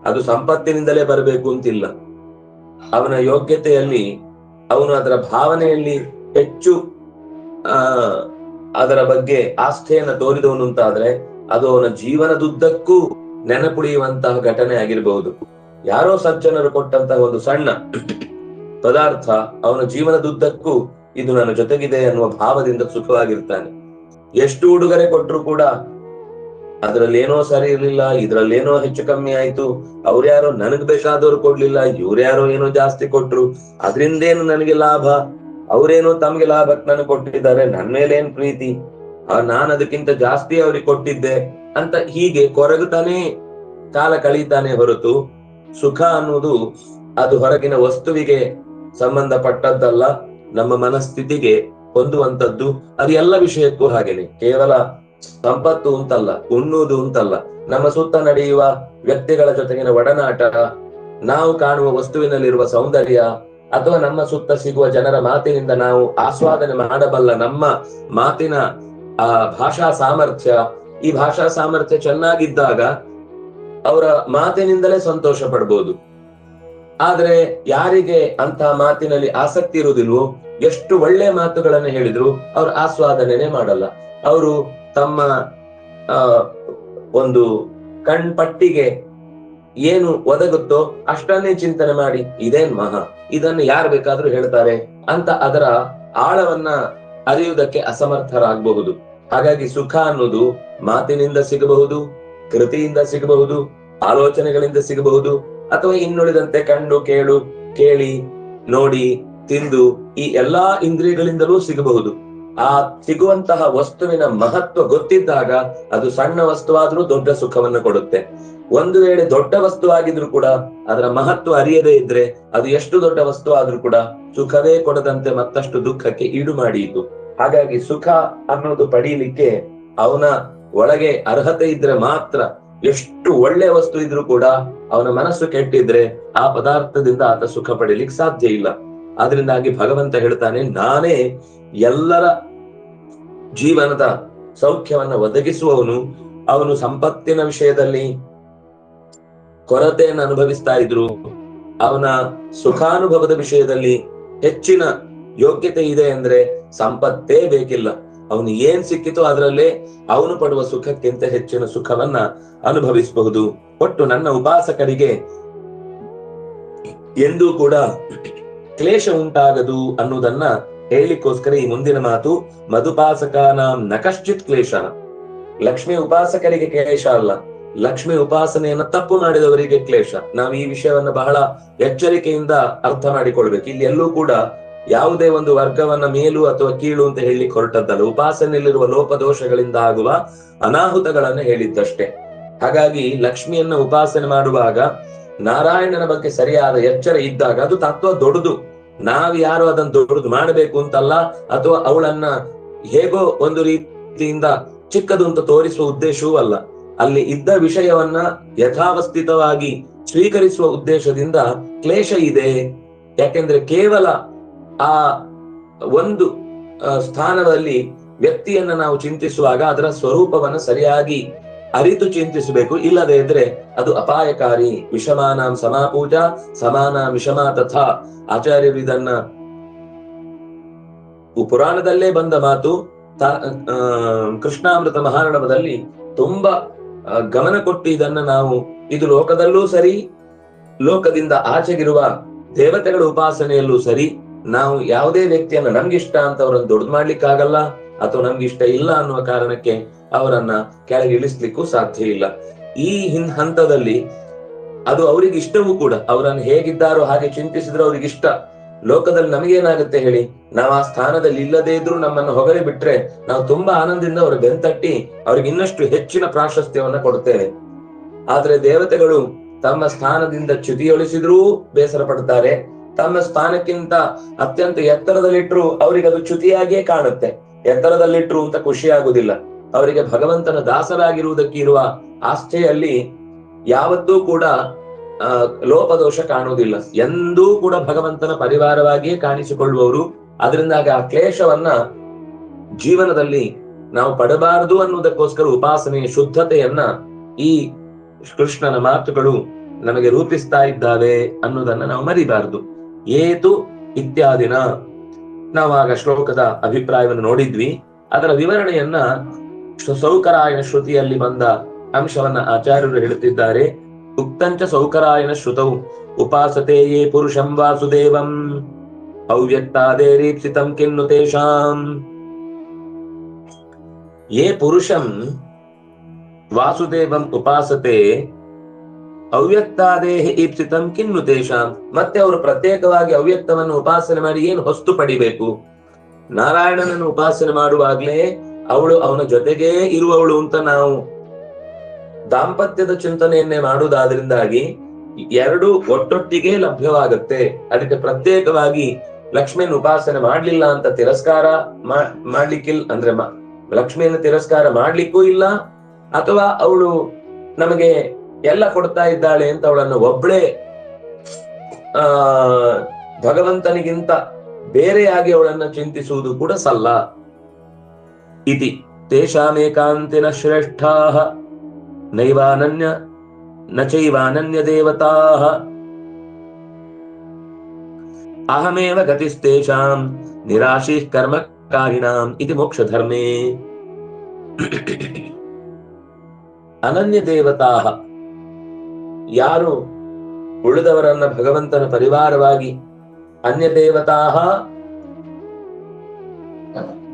ಅದು ಸಂಪತ್ತಿನಿಂದಲೇ ಬರಬೇಕು ಅಂತಿಲ್ಲ. ಅವನ ಯೋಗ್ಯತೆಯಲ್ಲಿ, ಅವನು ಅದರ ಭಾವನೆಯಲ್ಲಿ ಹೆಚ್ಚು ಅದರ ಬಗ್ಗೆ ಆಸ್ಥೆಯನ್ನ ತೋರಿದವನು ಅಂತಾದ್ರೆ ಅದು ಅವನ ಜೀವನದುದ್ದಕ್ಕೂ ನೆನಪುಳಿಯುವಂತಹ ಘಟನೆ ಆಗಿರಬಹುದು. ಯಾರೋ ಸಜ್ಜನರು ಕೊಟ್ಟಂತಹ ಒಂದು ಸಣ್ಣ ಪದಾರ್ಥ ಅವನ ಜೀವನದುದ್ದಕ್ಕೂ ಇದು ನನ್ನ ಜೊತೆಗಿದೆ ಅನ್ನುವ ಭಾವದಿಂದ ಸುಖವಾಗಿರ್ತಾನೆ. ಎಷ್ಟು ಉಡುಗೊರೆ ಕೊಟ್ಟರು ಕೂಡ ಅದ್ರಲ್ಲೇನೋ ಸರಿ ಇರ್ಲಿಲ್ಲ, ಇದ್ರಲ್ಲೇನೋ ಹೆಚ್ಚು ಕಮ್ಮಿ ಆಯ್ತು, ಅವ್ರ್ಯಾರೋ ನನಗ್ ಬೇಕಾದವ್ರು ಕೊಡ್ಲಿಲ್ಲ, ಇವ್ರ್ಯಾರೋ ಏನೋ ಜಾಸ್ತಿ ಕೊಟ್ರು, ಅದ್ರಿಂದೇನು ನನಗೆ ಲಾಭ, ಅವ್ರೇನೋ ತಮ್ಗೆ ಲಾಭಕ್ಕೆ ನನಗೆ ಕೊಟ್ಟಿದ್ದಾರೆ, ನನ್ ಮೇಲೆ ಏನ್ ಪ್ರೀತಿ, ನಾನ್ ಅದಕ್ಕಿಂತ ಜಾಸ್ತಿ ಅವ್ರಿಗೆ ಕೊಟ್ಟಿದ್ದೆ ಅಂತ ಹೀಗೆ ಕೊರಗುತ್ತಾನೆ ಕಾಲ ಕಳೀತಾನೆ ಹೊರತು ಸುಖ ಅನ್ನುವುದು ಅದು ಹೊರಗಿನ ವಸ್ತುವಿಗೆ ಸಂಬಂಧಪಟ್ಟದ್ದಲ್ಲ, ನಮ್ಮ ಮನಸ್ಥಿತಿಗೆ ಹೊಂದುವಂತದ್ದು. ಅದು ಎಲ್ಲ ವಿಷಯಕ್ಕೂ ಹಾಗೇನೆ, ಕೇವಲ ಸಂಪತ್ತು ಅಂತಲ್ಲ, ಉಣ್ಣುವುದು ಅಂತಲ್ಲ, ನಮ್ಮ ಸುತ್ತ ನಡೆಯುವ ವ್ಯಕ್ತಿಗಳ ಜೊತೆಗಿನ ಒಡನಾಟ, ನಾವು ಕಾಣುವ ವಸ್ತುವಿನಲ್ಲಿರುವ ಸೌಂದರ್ಯ, ಅಥವಾ ನಮ್ಮ ಸುತ್ತ ಸಿಗುವ ಜನರ ಮಾತಿನಿಂದ ನಾವು ಆಸ್ವಾದನೆ ಮಾಡಬಲ್ಲ ನಮ್ಮ ಮಾತಿನ ಭಾಷಾ ಸಾಮರ್ಥ್ಯ. ಈ ಭಾಷಾ ಸಾಮರ್ಥ್ಯ ಚೆನ್ನಾಗಿದ್ದಾಗ ಅವರ ಮಾತಿನಿಂದಲೇ ಸಂತೋಷ ಪಡ್ಬೋದು. ಆದ್ರೆ ಯಾರಿಗೆ ಅಂತ ಮಾತಿನಲ್ಲಿ ಆಸಕ್ತಿ ಇರುವುದಿಲ್ವೋ, ಎಷ್ಟು ಒಳ್ಳೆ ಮಾತುಗಳನ್ನು ಹೇಳಿದ್ರು ಅವ್ರ ಆಸ್ವಾದನೆನೇ ಮಾಡಲ್ಲ. ಅವರು ತಮ್ಮ ಒಂದು ಕಣ್ಪಟ್ಟಿಗೆ ಏನು ಒದಗುತ್ತೋ ಅಷ್ಟನ್ನೇ ಚಿಂತನೆ ಮಾಡಿ ಇದೇನ್ ಮಹಾ, ಇದನ್ನು ಯಾರು ಬೇಕಾದ್ರೂ ಹೇಳ್ತಾರೆ ಅಂತ ಅದರ ಆಳವನ್ನ ಅರಿಯುವುದಕ್ಕೆ ಅಸಮರ್ಥರಾಗಬಹುದು. ಹಾಗಾಗಿ ಸುಖ ಅನ್ನೋದು ಮಾತಿನಿಂದ ಸಿಗಬಹುದು, ಕೃತಿಯಿಂದ ಸಿಗಬಹುದು, ಆಲೋಚನೆಗಳಿಂದ ಸಿಗಬಹುದು, ಅಥವಾ ಇನ್ನುಳಿದಂತೆ ಕಂಡು ಕೇಳಿ ನೋಡಿ ತಿಂದು ಈ ಎಲ್ಲಾ ಇಂದ್ರಿಯಗಳಿಂದಲೂ ಸಿಗಬಹುದು. ಆ ಸಿಗುವಂತಹ ವಸ್ತುವಿನ ಮಹತ್ವ ಗೊತ್ತಿದ್ದಾಗ ಅದು ಸಣ್ಣ ವಸ್ತುವಾದ್ರೂ ದೊಡ್ಡ ಸುಖವನ್ನು ಕೊಡುತ್ತೆ. ಒಂದು ವೇಳೆ ದೊಡ್ಡ ವಸ್ತು ಆಗಿದ್ರು ಕೂಡ ಅದರ ಮಹತ್ವ ಅರಿಯದೇ ಇದ್ರೆ ಅದು ಎಷ್ಟು ದೊಡ್ಡ ವಸ್ತು ಆದ್ರೂ ಕೂಡ ಸುಖವೇ ಕೊಡದಂತೆ ಮತ್ತಷ್ಟು ದುಃಖಕ್ಕೆ ಈಡು ಮಾಡಿಯಿತು. ಹಾಗಾಗಿ ಸುಖ ಅನ್ನೋದು ಪಡೀಲಿಕ್ಕೆ ಅವನ ಒಳಗೆ ಅರ್ಹತೆ ಇದ್ರೆ ಮಾತ್ರ. ಎಷ್ಟು ಒಳ್ಳೆ ವಸ್ತು ಇದ್ರೂ ಕೂಡ ಅವನ ಮನಸ್ಸು ಕೆಟ್ಟಿದ್ರೆ ಆ ಪದಾರ್ಥದಿಂದ ಆತ ಸುಖ ಪಡೀಲಿಕ್ಕೆ ಸಾಧ್ಯ ಇಲ್ಲ. ಆದ್ರಿಂದಾಗಿ ಭಗವಂತ ಹೇಳ್ತಾನೆ, ನಾನೇ ಎಲ್ಲರ ಜೀವನದ ಸೌಖ್ಯವನ್ನ ಒದಗಿಸುವವನು. ಅವನು ಸಂಪತ್ತಿನ ವಿಷಯದಲ್ಲಿ ಕೊರತೆಯನ್ನು ಅನುಭವಿಸ್ತಾ ಇದ್ರು, ಅವನ ಸುಖಾನುಭವದ ವಿಷಯದಲ್ಲಿ ಹೆಚ್ಚಿನ ಯೋಗ್ಯತೆ ಇದೆ ಅಂದ್ರೆ ಸಂಪತ್ತೇ ಬೇಕಿಲ್ಲ. ಅವನು ಏನ್ ಸಿಕ್ಕಿತೋ ಅದರಲ್ಲೇ ಅವನು ಪಡುವ ಸುಖಕ್ಕಿಂತ ಹೆಚ್ಚಿನ ಸುಖವನ್ನ ಅನುಭವಿಸಬಹುದು. ಒಟ್ಟು ನನ್ನ ಉಪಾಸಕರಿಗೆ ಎಂದೂ ಕೂಡ ಕ್ಲೇಶ ಉಂಟಾಗದು ಅನ್ನುವುದನ್ನ ಹೇಳಿಕ್ಕೋಸ್ಕರ ಈ ಮುಂದಿನ ಮಾತು, ಮಧುಪಾಸಕಾನಾಂ ನ ಕಶ್ಚಿತ್ ಕ್ಲೇಶ. ಲಕ್ಷ್ಮಿ ಉಪಾಸಕರಿಗೆ ಕ್ಲೇಶ ಅಲ್ಲ, ಲಕ್ಷ್ಮಿ ಉಪಾಸನೆಯನ್ನ ತಪ್ಪು ಮಾಡಿದವರಿಗೆ ಕ್ಲೇಶ. ನಾವು ಈ ವಿಷಯವನ್ನ ಬಹಳ ಎಚ್ಚರಿಕೆಯಿಂದ ಅರ್ಥ ಮಾಡಿಕೊಳ್ಬೇಕು. ಇಲ್ಲಿ ಎಲ್ಲೂ ಕೂಡ ಯಾವುದೇ ಒಂದು ವರ್ಗವನ್ನ ಮೇಲು ಅಥವಾ ಕೀಳು ಅಂತ ಹೇಳಲಿಕ್ಕೆ ಹೊರಟದ್ದಲ್ಲ. ಉಪಾಸನೆಯಲ್ಲಿರುವ ಲೋಪದೋಷಗಳಿಂದ ಆಗುವ ಅನಾಹುತಗಳನ್ನ ಹೇಳಿದ್ದಷ್ಟೇ. ಹಾಗಾಗಿ ಲಕ್ಷ್ಮಿಯನ್ನ ಉಪಾಸನೆ ಮಾಡುವಾಗ ನಾರಾಯಣನ ಬಗ್ಗೆ ಸರಿಯಾದ ಎಚ್ಚರ ಇದ್ದಾಗ ಅದು ತತ್ವ ದೊಡ್ಡದು. ನಾವ್ ಯಾರು ಅದನ್ನ ದೊಡ್ಡದು ಮಾಡಬೇಕು ಅಂತಲ್ಲ, ಅಥವಾ ಅವಳನ್ನ ಹೇಗೋ ಒಂದು ರೀತಿಯಿಂದ ಚಿಕ್ಕದು ಅಂತ ತೋರಿಸುವ ಉದ್ದೇಶವೂ ಅಲ್ಲ. ಅಲ್ಲಿ ಇದ್ದ ವಿಷಯವನ್ನ ಯಥಾವಸ್ಥಿತವಾಗಿ ಸ್ವೀಕರಿಸುವ ಉದ್ದೇಶದಿಂದ ಕ್ಲೇಶ ಇದೆ. ಯಾಕೆಂದ್ರೆ ಕೇವಲ ಆ ಒಂದು ಸ್ಥಾನದಲ್ಲಿ ವ್ಯಕ್ತಿಯನ್ನ ನಾವು ಚಿಂತಿಸುವಾಗ ಅದರ ಸ್ವರೂಪವನ್ನ ಸರಿಯಾಗಿ ಅರಿತು ಚಿಂತಿಸಬೇಕು. ಇಲ್ಲದೆ ಇದ್ರೆ ಅದು ಅಪಾಯಕಾರಿ. ವಿಷಮಾನಾಂ ಸಮಾಪೂಜಾ ಸಮಾನಾಂ ವಿಷಮಾ ತಥಾ. ಆಚಾರ್ಯರು ಇದನ್ನ ಪುರಾಣದಲ್ಲೇ ಬಂದ ಮಾತು. ಕೃಷ್ಣಾಮೃತ ಮಹಾರಣವದಲ್ಲಿ ತುಂಬಾ ಗಮನ ಕೊಟ್ಟು ಇದನ್ನ ನಾವು, ಇದು ಲೋಕದಲ್ಲೂ ಸರಿ, ಲೋಕದಿಂದ ಆಚೆಗಿರುವ ದೇವತೆಗಳ ಉಪಾಸನೆಯಲ್ಲೂ ಸರಿ, ನಾವು ಯಾವುದೇ ವ್ಯಕ್ತಿಯನ್ನ ನಮ್ಗಿಷ್ಟ ಅಂತ ಅವರನ್ನು ದೊಡ್ಡದು ಮಾಡ್ಲಿಕ್ಕಾಗಲ್ಲ, ಅಥವಾ ನಮ್ಗಿಷ್ಟ ಇಲ್ಲ ಅನ್ನುವ ಕಾರಣಕ್ಕೆ ಅವರನ್ನ ಕೆಳಗೆ ಇಳಿಸ್ಲಿಕ್ಕೂ ಸಾಧ್ಯ ಇಲ್ಲ. ಈ ಹಂತದಲ್ಲಿ ಅದು ಅವ್ರಿಗೆ ಇಷ್ಟವೂ ಕೂಡ. ಅವರನ್ನು ಹೇಗಿದ್ದಾರೋ ಹಾಗೆ ಚಿಂತಿಸಿದ್ರೆ ಅವ್ರಿಗೆ ಇಷ್ಟ. ಲೋಕದಲ್ಲಿ ನಮಗೇನಾಗುತ್ತೆ ಹೇಳಿ, ನಾವು ಆ ಸ್ಥಾನದಲ್ಲಿ ಇಲ್ಲದೇ ಇದ್ರೂ ನಮ್ಮನ್ನು ಹೊಗಳಿ ಬಿಟ್ರೆ ನಾವು ತುಂಬಾ ಆನಂದದಿಂದ ಅವ್ರ ಬೆಂತಟ್ಟಿ ಅವ್ರಿಗೆ ಇನ್ನಷ್ಟು ಹೆಚ್ಚಿನ ಪ್ರಾಶಸ್ತ್ಯವನ್ನ ಕೊಡ್ತೇವೆ. ಆದ್ರೆ ದೇವತೆಗಳು ತಮ್ಮ ಸ್ಥಾನದಿಂದ ಚ್ಯುತಿಗೊಳಿಸಿದ್ರೂ ಬೇಸರ ಪಡ್ತಾರೆ, ತಮ್ಮ ಸ್ಥಾನಕ್ಕಿಂತ ಅತ್ಯಂತ ಎತ್ತರದಲ್ಲಿಟ್ರು ಅವರಿಗೆ ಅದು ಚ್ಯುತಿಯಾಗಿಯೇ ಕಾಣುತ್ತೆ. ಎತ್ತರದಲ್ಲಿಟ್ರು ಅಂತ ಖುಷಿ ಆಗುದಿಲ್ಲ. ಅವರಿಗೆ ಭಗವಂತನ ದಾಸರಾಗಿರುವುದಕ್ಕೆ ಇರುವ ಆಸ್ಥೆಯಲ್ಲಿ ಯಾವತ್ತೂ ಕೂಡ ಲೋಪದೋಷ ಕಾಣುವುದಿಲ್ಲ. ಎಂದೂ ಕೂಡ ಭಗವಂತನ ಪರಿವಾರವಾಗಿಯೇ ಕಾಣಿಸಿಕೊಳ್ಳುವವರು. ಅದರಿಂದಾಗಿ ಆ ಕ್ಲೇಶವನ್ನ ಜೀವನದಲ್ಲಿ ನಾವು ಪಡಬಾರದು ಅನ್ನುವುದಕ್ಕೋಸ್ಕರ ಉಪಾಸನೆಯ ಶುದ್ಧತೆಯನ್ನ ಈ ಕೃಷ್ಣನ ಮಾತುಗಳು ನಮಗೆ ರೂಪಿಸ್ತಾ ಇದ್ದಾವೆ ಅನ್ನೋದನ್ನ ನಾವು ಮರಿಬಾರದು. ಏತು ಇತ್ಯಾದಿನ ನಾವಾಗ ಶ್ಲೋಕದ ಅಭಿಪ್ರಾಯವನ್ನು ನೋಡಿದ್ವಿ. ಅದರ ವಿವರಣೆಯನ್ನ ಸೌಕರಾಯನ ಶ್ರುತಿಯಲ್ಲಿ ಬಂದ ಅಂಶವನ್ನ ಆಚಾರ್ಯರು ಹೇಳುತ್ತಿದ್ದಾರೆ. ಉಕ್ತಂಚ ಸೌಕರಾಯನ ಶ್ರುತೌ ಉಪಾಸತೆ ಯೇ ಪುರುಷಂ ವಾಸುದೇವಂ ಅವ್ಯಕ್ತಾದೇರೀಪ್ಸಿತಂ ಕಿನ್ನು ತೇಷಾಂ. ಯೇ ಪುರುಷಂ ವಾಸುದೇವಂ ಉಪಾಸತೆ ಅವ್ಯಕ್ತಾದೇಹಿ ಈಪ್ಸಿತಂ ಕಿನ್ನು ತೇಷಾಂ. ಮತ್ತೆ ಅವರು ಪ್ರತ್ಯೇಕವಾಗಿ ಅವ್ಯಕ್ತವನ್ನು ಉಪಾಸನೆ ಮಾಡಿ ಏನು ಹೊಸ್ತು ಪಡಿಬೇಕು? ನಾರಾಯಣನನ್ನು ಉಪಾಸನೆ ಮಾಡುವಾಗ್ಲೇ ಅವಳು ಅವನ ಜೊತೆಗೇ ಇರುವವಳು ಅಂತ ನಾವು ದಾಂಪತ್ಯದ ಚಿಂತನೆಯನ್ನೇ ಮಾಡುವುದಾದ್ರಿಂದಾಗಿ ಎರಡು ಒಟ್ಟೊಟ್ಟಿಗೆ ಲಭ್ಯವಾಗುತ್ತೆ. ಅದಕ್ಕೆ ಪ್ರತ್ಯೇಕವಾಗಿ ಲಕ್ಷ್ಮಿಯನ್ನು ಉಪಾಸನೆ ಮಾಡ್ಲಿಲ್ಲ ಅಂತ ತಿರಸ್ಕಾರ ಮಾಡ್ಲಿಕ್ಕಿಲ್ಲ, ಅಂದ್ರೆ ಲಕ್ಷ್ಮಿಯನ್ನು ತಿರಸ್ಕಾರ ಮಾಡ್ಲಿಕ್ಕೂ ಇಲ್ಲ, ಅಥವಾ ಅವಳು ನಮಗೆ ಎಲ್ಲ ಕೊಡ್ತಾ ಇದ್ದಾಳೆ ಅಂತ ಅವಳನ್ನು ಒಬ್ಳೆ ಭಗವಂತನಿಗಿಂತ ಬೇರೆಯಾಗಿ ಅವಳನ್ನ ಚಿಂತಿಸುವುದು ಕೂಡ ಸಲ್ಲ. ಇತಿ ತೇಷಾಮೇಕಾಂತಿನ ಶ್ರೇಷ್ಠಾಃ ನೈವಾನನ್ಯ ನಚೈವಾನನ್ಯ ದೇವತಾಃ ಅಹಮೇವ ಗತಿಸ್ತೇಷಾಂ ನಿರಾಶೀಃ ಕರ್ಮಕಾರಿಣಾಂ ಇತಿ ಮೋಕ್ಷಧರ್ಮೇ. ಅನನ್ಯ ದೇವತಾಃ, ಯಾರು ಉಳಿದವರನ್ನ ಭಗವಂತನ ಪರಿವಾರವಾಗಿ, ಅನ್ಯ ದೇವತಾಃ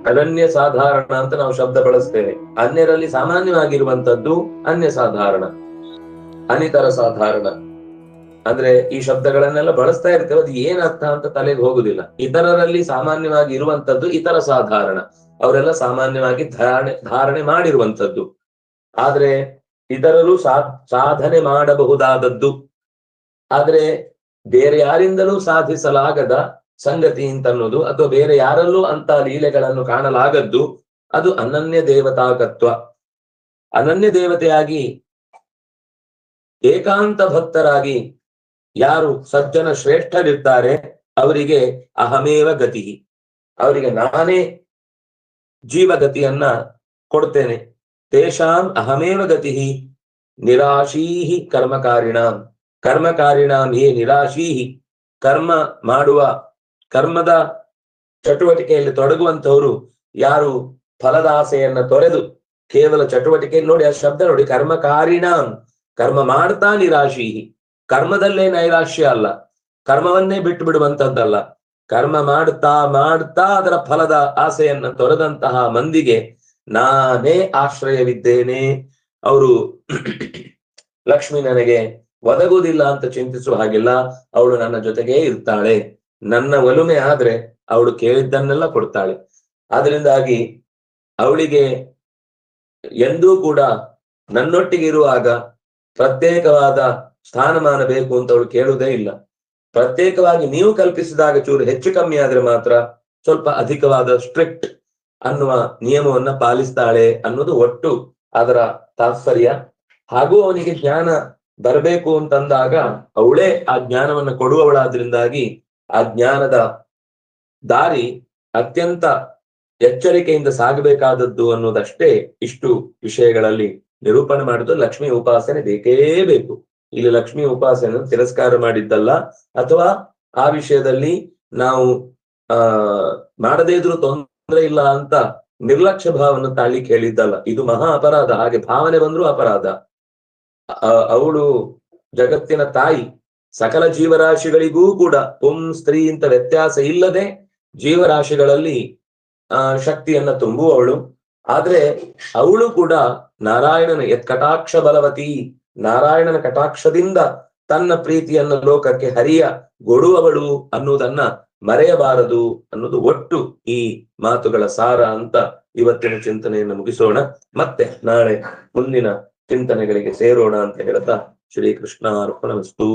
ಅನನ್ಯ ಸಾಧಾರಣ ಅಂತ ನಾವು ಶಬ್ದ ಬಳಸ್ತೇವೆ. ಅನ್ಯರಲ್ಲಿ ಸಾಮಾನ್ಯವಾಗಿರುವಂತದ್ದು ಅನ್ಯ ಸಾಧಾರಣ, ಅನಿತರ ಸಾಧಾರಣ. ಅಂದ್ರೆ ಈ ಶಬ್ದಗಳನ್ನೆಲ್ಲ ಬಳಸ್ತಾ ಇರ್ತೇವೆ, ಅದು ಏನ್ ಅರ್ಥ ಅಂತ ತಲೆಗೆ ಹೋಗುದಿಲ್ಲ. ಇತರರಲ್ಲಿ ಸಾಮಾನ್ಯವಾಗಿ ಇರುವಂತದ್ದು ಇತರ ಸಾಧಾರಣ, ಅವರೆಲ್ಲ ಸಾಮಾನ್ಯವಾಗಿ ಧಾರಣೆ ಮಾಡಿರುವಂತದ್ದು. ಆದ್ರೆ ಇತರರು ಸಾಧನೆ ಮಾಡಬಹುದಾದದ್ದು, ಆದ್ರೆ ಬೇರೆ ಯಾರಿಂದಲೂ ಸಾಧಿಸಲಾಗದ ಸಂಗತಿ ಅಂತನ್ನೋದು, ಅಥವಾ ಬೇರೆ ಯಾರಲ್ಲೂ ಅಂತ ಲೀಲೆಗಳನ್ನು ಕಾಣಲಾಗದ್ದು, ಅದು ಅನನ್ಯ ದೇವತಾಗತ್ವ. ಅನನ್ಯ ದೇವತೆಯಾಗಿ ಏಕಾಂತ ಭಕ್ತರಾಗಿ ಯಾರು ಸಜ್ಜನ ಶ್ರೇಷ್ಠರಿರ್ತಾರೆ ಅವರಿಗೆ ಅಹಮೇವ ಗತಿ, ಅವರಿಗೆ ನಾನೇ ಜೀವಗತಿಯನ್ನ ಕೊಡ್ತೇನೆ. ತೇಷಾಂ ಅಹಮೇವ ಗತಿ ನಿರಾಶೀಹಿ ಕರ್ಮಕಾರಿಣಾಂ. ಕರ್ಮಕಾರಿಣಾಂ ಯೇ ನಿರಾಶೀಹಿ, ಕರ್ಮ ಮಾಡುವ ಕರ್ಮದ ಚಟುವಟಿಕೆಯಲ್ಲಿ ತೊಡಗುವಂತವರು ಯಾರು ಫಲದ ಆಸೆಯನ್ನ ತೊರೆದು ಕೇವಲ ಚಟುವಟಿಕೆ, ನೋಡಿ ಆ ಶಬ್ದ ನೋಡಿ, ಕರ್ಮಕಾರಿಣಾಂ, ಕರ್ಮ ಮಾಡ್ತಾ ನಿರಾಶೀಹಿ. ಕರ್ಮದಲ್ಲೇ ನೈರಾಶ್ಯ ಅಲ್ಲ, ಕರ್ಮವನ್ನೇ ಬಿಟ್ಟು ಬಿಡುವಂತದ್ದಲ್ಲ, ಕರ್ಮ ಮಾಡ್ತಾ ಮಾಡ್ತಾ ಅದರ ಫಲದ ಆಸೆಯನ್ನ ತೊರೆದಂತಹ ಮಂದಿಗೆ ನಾನೇ ಆಶ್ರಯವಿದ್ದೇನೆ. ಅವರು ಲಕ್ಷ್ಮಿ ನನಗೆ ಒದಗುವುದಿಲ್ಲ ಅಂತ ಚಿಂತಿಸುವ ಹಾಗಿಲ್ಲ, ಅವಳು ನನ್ನ ಜೊತೆಗೇ ಇರ್ತಾಳೆ. ನನ್ನ ಒಲುಮೆ ಆದ್ರೆ ಅವಳು ಕೇಳಿದ್ದನ್ನೆಲ್ಲ ಕೊಡ್ತಾಳೆ. ಆದ್ರಿಂದಾಗಿ ಅವಳಿಗೆ ಎಂದೂ ಕೂಡ ನನ್ನೊಟ್ಟಿಗೆ ಇರುವಾಗ ಪ್ರತ್ಯೇಕವಾದ ಸ್ಥಾನಮಾನ ಬೇಕು ಅಂತ ಅವಳು ಕೇಳುವುದೇ ಇಲ್ಲ. ಪ್ರತ್ಯೇಕವಾಗಿ ನೀವು ಕಲ್ಪಿಸಿದಾಗ ಚೂರು ಹೆಚ್ಚು ಕಮ್ಮಿ ಆದ್ರೆ ಮಾತ್ರ ಸ್ವಲ್ಪ ಅಧಿಕವಾದ ಸ್ಟ್ರಿಕ್ಟ್ ಅನ್ನುವ ನಿಯಮವನ್ನ ಪಾಲಿಸ್ತಾಳೆ ಅನ್ನೋದು ಒಟ್ಟು ಅದರ ತಾತ್ಪರ್ಯ. ಹಾಗೂ ಅವನಿಗೆ ಜ್ಞಾನ ಬರಬೇಕು ಅಂತಂದಾಗ ಅವಳೇ ಆ ಜ್ಞಾನವನ್ನ ಕೊಡುವವಳಾದ್ರಿಂದಾಗಿ ಆ ಜ್ಞಾನದ ದಾರಿ ಅತ್ಯಂತ ಎಚ್ಚರಿಕೆಯಿಂದ ಸಾಗಬೇಕಾದದ್ದು ಅನ್ನೋದಷ್ಟೇ ಇಷ್ಟು ವಿಷಯಗಳಲ್ಲಿ ನಿರೂಪಣೆ ಮಾಡುದು. ಲಕ್ಷ್ಮಿ ಉಪಾಸನೆ ಬೇಕೇ ಬೇಕು. ಇಲ್ಲಿ ಲಕ್ಷ್ಮಿ ಉಪಾಸನೆ ತಿರಸ್ಕಾರ ಮಾಡಿದ್ದಲ್ಲ, ಅಥವಾ ಆ ವಿಷಯದಲ್ಲಿ ನಾವು ಮಾಡದೇ ಇದ್ರೂ ತೊಂದರೆ ಇಲ್ಲ ಅಂತ ನಿರ್ಲಕ್ಷ್ಯ ಭಾವವನ್ನು ತಾಳ್ಲಿಕ್ಕೆ ಹೇಳಿದ್ದಲ್ಲ. ಇದು ಮಹಾ ಅಪರಾಧ. ಹಾಗೆ ಭಾವನೆ ಬಂದ್ರೂ ಅಪರಾಧ. ಅವಳು ಜಗತ್ತಿನ ತಾಯಿ, ಸಕಲ ಜೀವರಾಶಿಗಳಿಗೂ ಕೂಡ ಪುಂ ಸ್ತ್ರೀ ಅಂತ ವ್ಯತ್ಯಾಸ ಇಲ್ಲದೆ ಜೀವರಾಶಿಗಳಲ್ಲಿ ಶಕ್ತಿಯನ್ನ ತುಂಬುವವಳು. ಆದ್ರೆ ಅವಳು ಕೂಡ ನಾರಾಯಣನ ಕಟಾಕ್ಷ ಬಲವತಿ, ನಾರಾಯಣನ ಕಟಾಕ್ಷದಿಂದ ತನ್ನ ಪ್ರೀತಿಯನ್ನ ಲೋಕಕ್ಕೆ ಹರಿಯ ಗೊಡುವವಳು ಅನ್ನುವುದನ್ನ ಮರೆಯಬಾರದು ಅನ್ನೋದು ಒಟ್ಟು ಈ ಮಾತುಗಳ ಸಾರ ಅಂತ ಇವತ್ತಿನ ಚಿಂತನೆಯನ್ನು ಮುಗಿಸೋಣ. ಮತ್ತೆ ನಾಳೆ ಮುಂದಿನ ಚಿಂತನೆಗಳಿಗೆ ಸೇರೋಣ ಅಂತ ಹೇಳ್ತಾ ಶ್ರೀಕೃಷ್ಣಾರ್ಪಣಮಸ್ತು.